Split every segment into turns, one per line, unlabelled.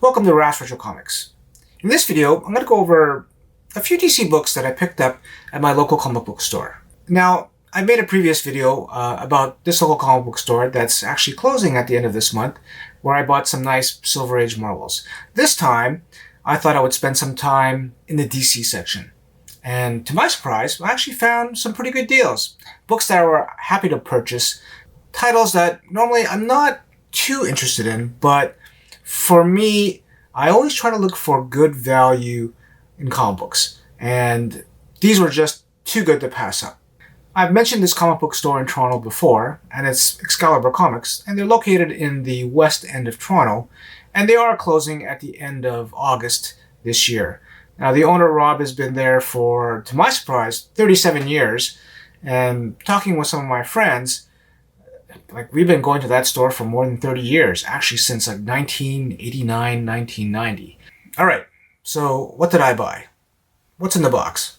Welcome to Rash Retro Comics. In this video, I'm going to go over a few DC books that I picked up at my local comic book store. Now, I made a previous video about this local comic book store that's actually closing at the end of this month, where I bought some nice Silver Age Marvels. This time, I thought I would spend some time in the DC section. And to my surprise, I actually found some pretty good deals. Books that I were happy to purchase. Titles that normally I'm not too interested in, but for me, I always try to look for good value in comic books. And these were just too good to pass up. I've mentioned this comic book store in Toronto before, and it's Excalibur Comics, and they're located in the west end of Toronto, and they are closing at the end of August this year. Now, the owner, Rob, has been there for, to my surprise, 37 years, and talking with some of my friends, we've been going to that store for more than 30 years, actually since 1989, 1990. All right, so what did I buy? What's in the box?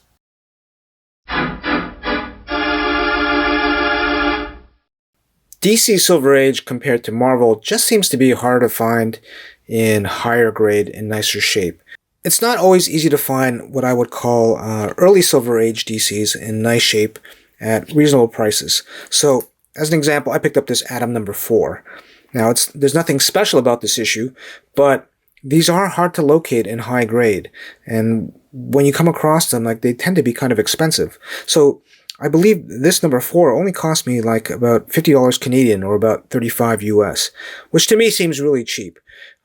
DC Silver Age compared to Marvel just seems to be harder to find in higher grade and nicer shape. It's not always easy to find what I would call early Silver Age DCs in nice shape at reasonable prices. So, as an example, I picked up this Atom number 4. Now, there's nothing special about this issue, but these are hard to locate in high grade. And when you come across them, they tend to be kind of expensive. So, I believe this number 4 only cost me about $50 Canadian or about 35 US, which to me seems really cheap.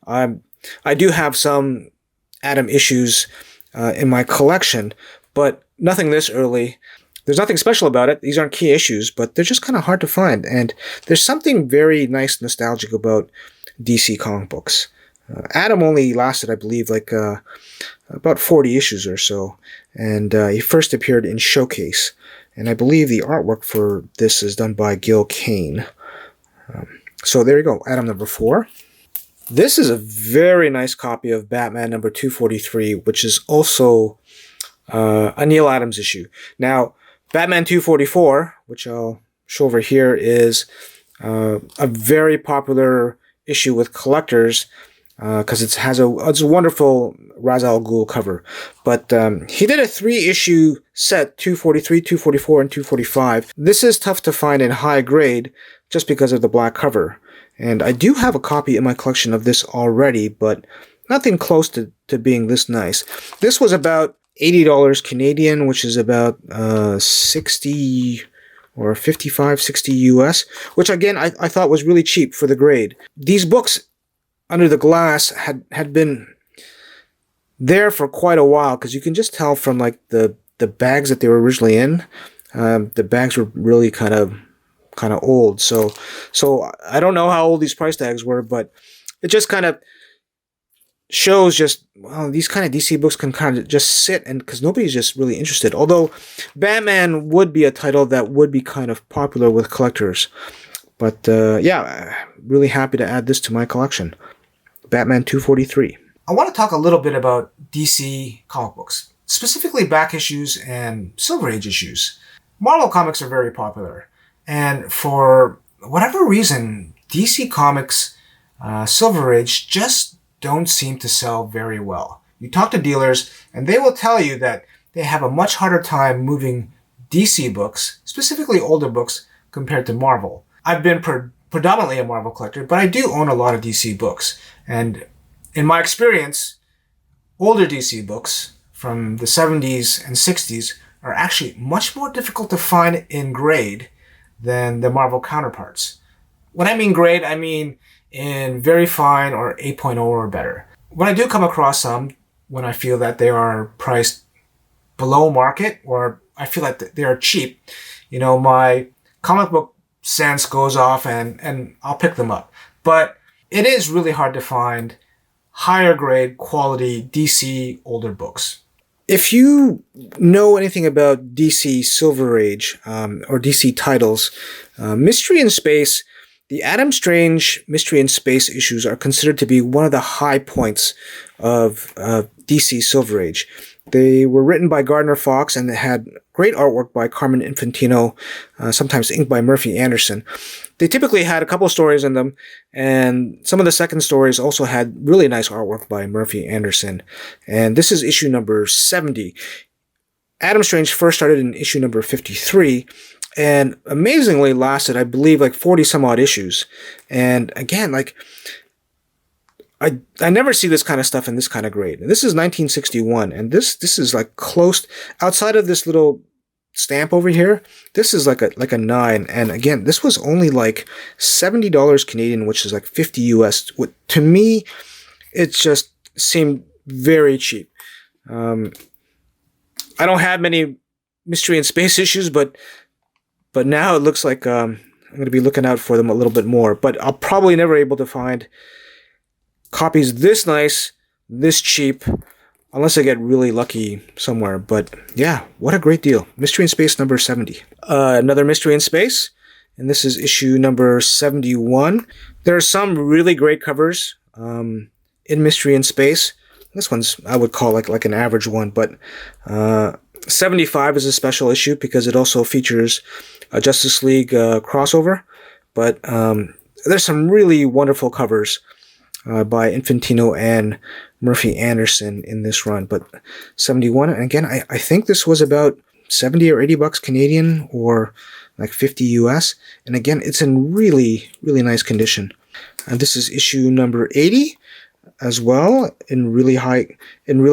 I do have some Atom issues in my collection, but nothing this early. There's nothing special about it. These aren't key issues, but they're just kind of hard to find. And there's something very nice nostalgic about DC comic books. Atom only lasted, I believe, about 40 issues or so. And he first appeared in Showcase. And I believe the artwork for this is done by Gil Kane. So there you go, Atom number 4. This is a very nice copy of Batman number 243, which is also a Neal Adams issue. Now, Batman 244, which I'll show over here, is a very popular issue with collectors because it's a wonderful Ra's al Ghul cover. But he did a 3-issue set, 243, 244, and 245. This is tough to find in high grade just because of the black cover. And I do have a copy in my collection of this already, but nothing close to being this nice. This was about $80 Canadian, which is about 60 or 55, 60 US, which again, I thought was really cheap for the grade. These books under the glass had been there for quite a while, because you can just tell from the bags that they were originally in. The bags were really kind of old. So I don't know how old these price tags were, but it just kind of shows these kind of DC books can kind of just sit, and because nobody's just really interested. Although Batman would be a title that would be kind of popular with collectors. But yeah, really happy to add this to my collection. Batman 243. I want to talk a little bit about DC comic books, specifically back issues and Silver Age issues. Marvel comics are very popular, and for whatever reason, DC Comics Silver Age just don't seem to sell very well. You talk to dealers, and they will tell you that they have a much harder time moving DC books, specifically older books, compared to Marvel. I've been predominantly a Marvel collector, but I do own a lot of DC books. And in my experience, older DC books from the 70s and 60s are actually much more difficult to find in grade than the Marvel counterparts. When I mean grade, I mean in very fine or 8.0 or better. When I do come across some, when I feel that they are priced below market, or I feel like they are cheap, my comic book sense goes off and I'll pick them up. But it is really hard to find higher grade quality DC older books. If you know anything about DC Silver Age or DC titles, Mystery in Space, the Adam Strange Mystery in Space issues are considered to be one of the high points of DC Silver Age. They were written by Gardner Fox and had great artwork by Carmen Infantino, sometimes inked by Murphy Anderson. They typically had a couple stories in them, and some of the second stories also had really nice artwork by Murphy Anderson. And this is issue number 70. Adam Strange first started in issue number 53, and amazingly lasted, I believe, like 40 some odd issues. And again, like, I never see this kind of stuff in this kind of grade. This is 1961, and this is like close, outside of this little stamp over here, this is like a 9. And again, this was only like $70 Canadian, which is like 50 US. To me, it just seemed very cheap. I don't have many Mystery in Space issues, but now it looks like I'm going to be looking out for them a little bit more. But I'll probably never able to find copies this nice, this cheap, unless I get really lucky somewhere. But yeah, what a great deal. Mystery in Space number 70. Another Mystery in Space, and this is issue number 71. There are some really great covers in Mystery in Space. This one's, I would call like an average one, but 75 is a special issue because it also features a Justice League crossover. But there's some really wonderful covers by Infantino and Murphy Anderson in this run. But 71, and again, I think this was about 70 or 80 bucks Canadian, or like 50 US. And again, it's in really, really nice condition. And this is issue number 80 as well, in really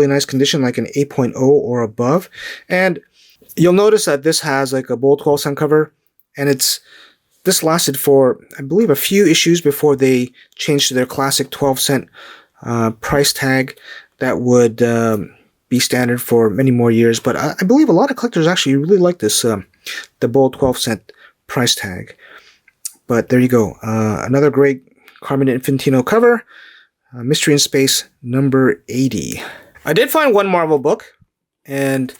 nice condition, like an 8.0 or above. And you'll notice that this has like a bold 12-cent cover, and this lasted for, I believe, a few issues before they changed to their classic 12-cent price tag that would be standard for many more years. But I believe a lot of collectors actually really like this, the bold 12-cent price tag. But there you go. Another great Carmen Infantino cover. Mystery in Space number 80. I did find one Marvel book, and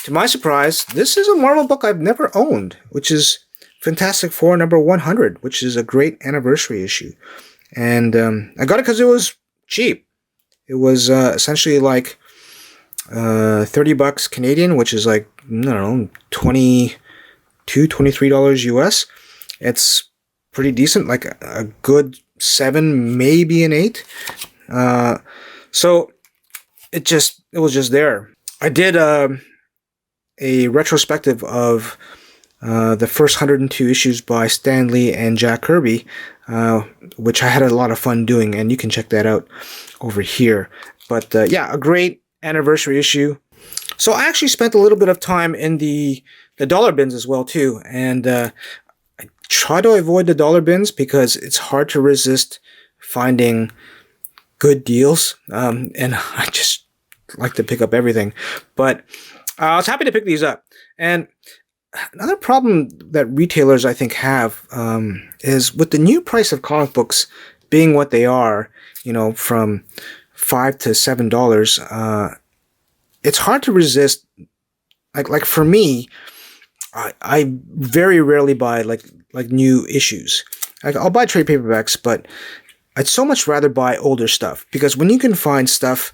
to my surprise, this is a Marvel book I've never owned, which is Fantastic Four number 100, which is a great anniversary issue. And I got it because it was cheap. It was essentially like 30 bucks Canadian, which is like, I don't know, $22, $23 US. It's pretty decent, like a good 7, maybe an 8. So it was just there. I did a retrospective of the first 102 issues by Stan Lee and Jack Kirby, which I had a lot of fun doing, and you can check that out over here. But yeah, a great anniversary issue. So I actually spent a little bit of time in the dollar bins as well too, and I try to avoid the dollar bins because it's hard to resist finding good deals, and I just like to pick up everything. But I was happy to pick these up. And another problem that retailers, I think, have is with the new price of comic books being what they are, from $5 to $7, it's hard to resist. Like for me, I very rarely buy like new issues. Like I'll buy trade paperbacks, but I'd so much rather buy older stuff, because when you can find stuff,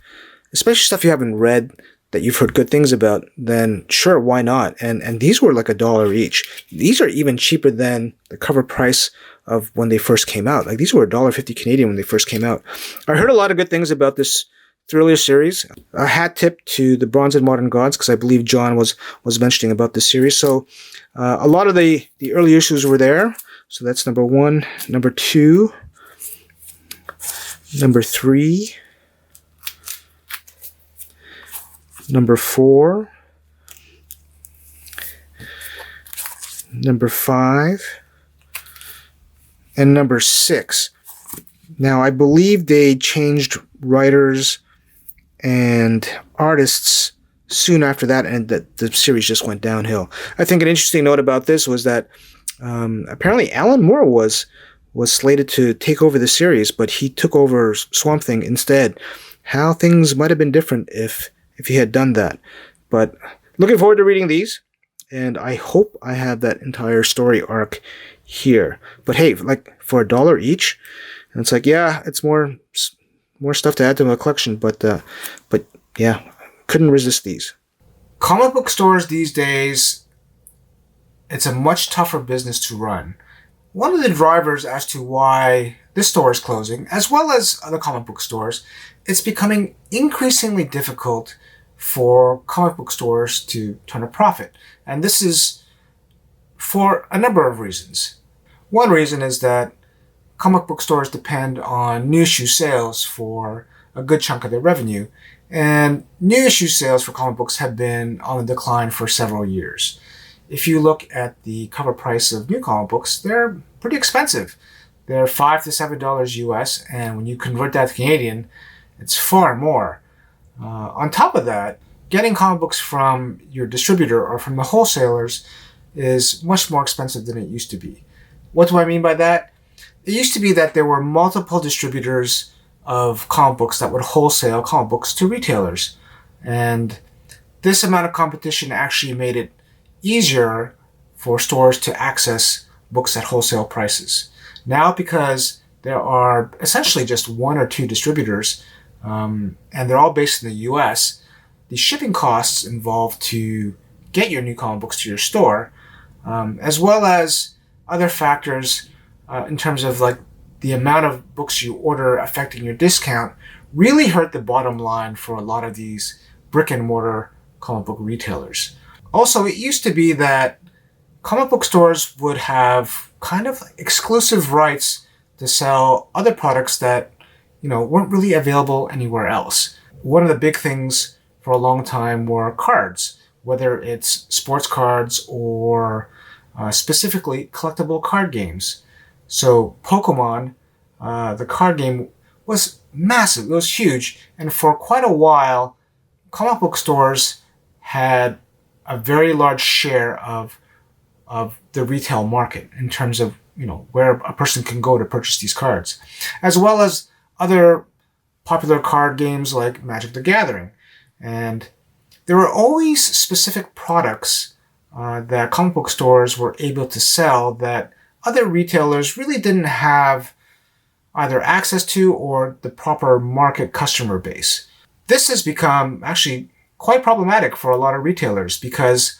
especially stuff you haven't read that you've heard good things about, then sure, why not? And these were like $1 each. These are even cheaper than the cover price of when they first came out. Like these were $1.50 Canadian when they first came out. I heard a lot of good things about this Thriller series. A hat tip to the Bronze and Modern Gods, because I believe John was mentioning about this series. So a lot of the early issues were there. So that's number 1, number 2, number 3, number 4, number 5, and number 6. Now, I believe they changed writers and artists soon after that, and the series just went downhill. I think an interesting note about this was that apparently Alan Moore was slated to take over the series, but he took over Swamp Thing instead. How things might have been different if he had done that. But looking forward to reading these, and I hope I have that entire story arc here. But hey, like for $1 each, and it's like, yeah, it's more stuff to add to my collection, but yeah, couldn't resist these. Comic book stores these days, it's a much tougher business to run. One of the drivers as to why this store is closing, as well as other comic book stores, it's becoming increasingly difficult for comic book stores to turn a profit. And this is for a number of reasons. One reason is that comic book stores depend on new issue sales for a good chunk of their revenue, and new issue sales for comic books have been on the decline for several years. If you look at the cover price of new comic books, they're pretty expensive. They're $5 to $7 US, and when you convert that to Canadian, it's far more. On top of that, getting comic books from your distributor or from the wholesalers is much more expensive than it used to be. What do I mean by that? It used to be that there were multiple distributors of comic books that would wholesale comic books to retailers. And this amount of competition actually made it easier for stores to access books at wholesale prices. Now, because there are essentially just one or two distributors, and they're all based in the US, the shipping costs involved to get your new comic books to your store, as well as other factors in terms of like the amount of books you order affecting your discount, really hurt the bottom line for a lot of these brick and mortar comic book retailers. Also, it used to be that comic book stores would have kind of exclusive rights to sell other products that, weren't really available anywhere else. One of the big things for a long time were cards, whether it's sports cards or specifically collectible card games. So Pokemon, the card game, was massive. It was huge. And for quite a while, comic book stores had a very large share of the retail market in terms of, where a person can go to purchase these cards, as well as other popular card games like Magic the Gathering. And there were always specific products that comic book stores were able to sell that other retailers really didn't have either access to or the proper market customer base. This has become actually quite problematic for a lot of retailers because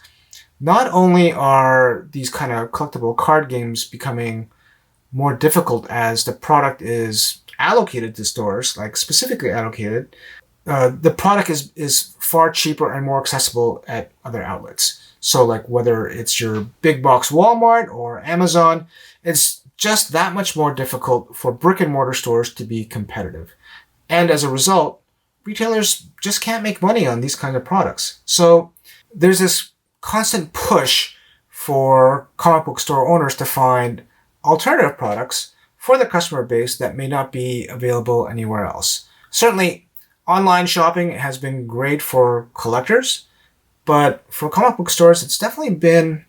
not only are these kind of collectible card games becoming more difficult as the product is allocated to stores, like specifically allocated, the product is far cheaper and more accessible at other outlets. So like whether it's your big box Walmart or Amazon, it's just that much more difficult for brick and mortar stores to be competitive. And as a result, retailers just can't make money on these kinds of products. So there's this constant push for comic book store owners to find alternative products for the customer base that may not be available anywhere else. Certainly, online shopping has been great for collectors, but for comic book stores, it's definitely been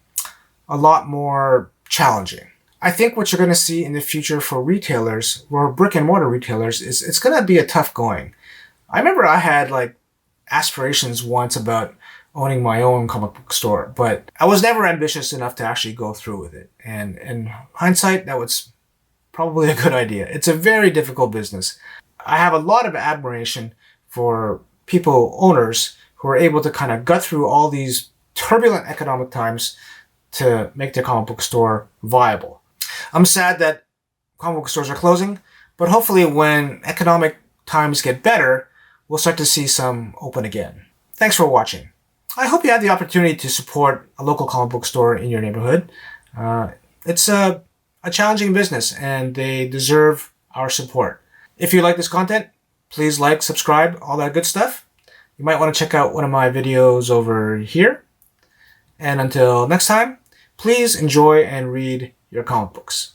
a lot more challenging. I think what you're going to see in the future for retailers, or brick and mortar retailers, is it's going to be a tough going. I remember I had like aspirations once about owning my own comic book store, but I was never ambitious enough to actually go through with it. And in hindsight, that was probably a good idea. It's a very difficult business. I have a lot of admiration for owners who are able to kind of gut through all these turbulent economic times to make their comic book store viable. I'm sad that comic book stores are closing, but hopefully when economic times get better, we'll start to see some open again. Thanks for watching. I hope you had the opportunity to support a local comic book store in your neighborhood. It's a challenging business and they deserve our support. If you like this content, please like, subscribe, all that good stuff. You might want to check out one of my videos over here. And until next time, please enjoy and read your comic books.